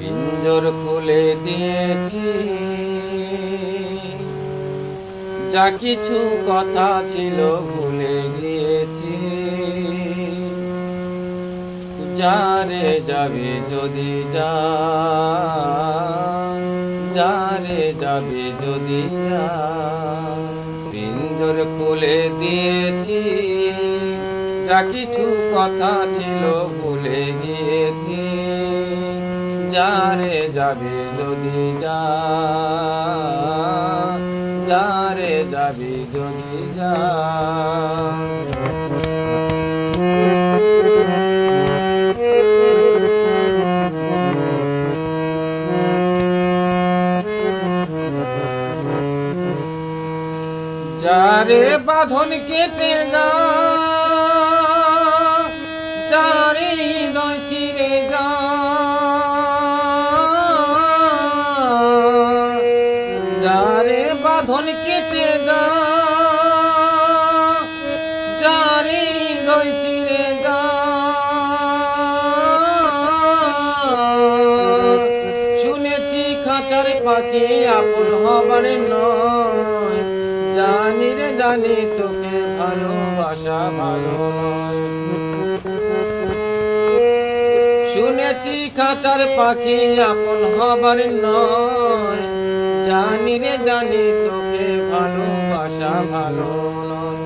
পিঞ্জর খুলে দিয়েছি, যা কিছু কথা ছিল ভুলে গিয়েছি। যারে যাবে যদি যা, যারে যাবে যদি যা। পিঞ্জর খুলে দিয়েছি, যা কিছু কথা ছিল ভুলে গিয়েছি। যারে যাবে যদি যা, যারে যাবে যদি যা। যারে বাঁধন কেটে যা, যারে হৃদয় ছিঁড়ে যা। যারে বাঁধন কেটে যা, যারে হৃদয় ছিঁড়ে যা। শুনেছি খাঁচার পাখি আপন হবার নয়। জানি রে জানি তোকে ভালোবাসা ভালো নয়। শুনেছি খাঁচার পাখি আপন হবার নয়। জানি রে জানি তোকে ভালোবাসা ভালো নয়।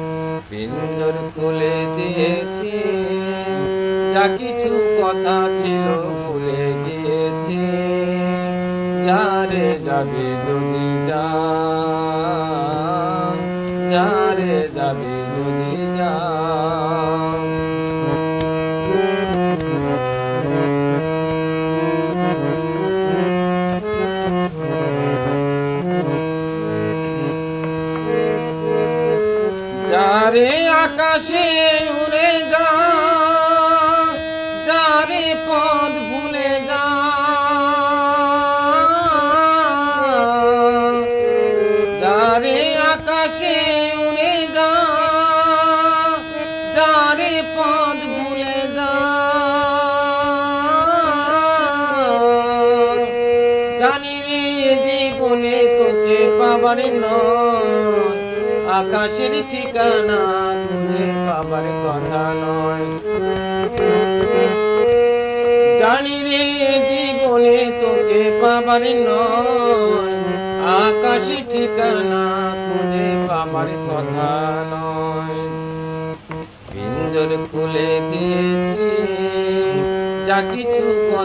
পিঞ্জর খুলে দিয়েছি, যা কিছু কথা ছিল ভুলে গিয়েছি। যারে যাবে যদি যা, যারে যাবে যদি যা। যারে আকাশে উড়ে যা, যারে পথ ভুলে যা। যারে আকাশে উড়ে যা, যারে পথ ভুলে যা। জানি রে জীবনে তোকে পাবার নয়। আকাশের ঠিকানা খুঁজে পাবার কথা নয়। জানি রে জীবনে তোকে পাবার নয়। আকাশের ঠিকানা খুঁজে পাবার কথা নয়। পিঞ্জর খুলে দিয়েছি, যা কিছু কথা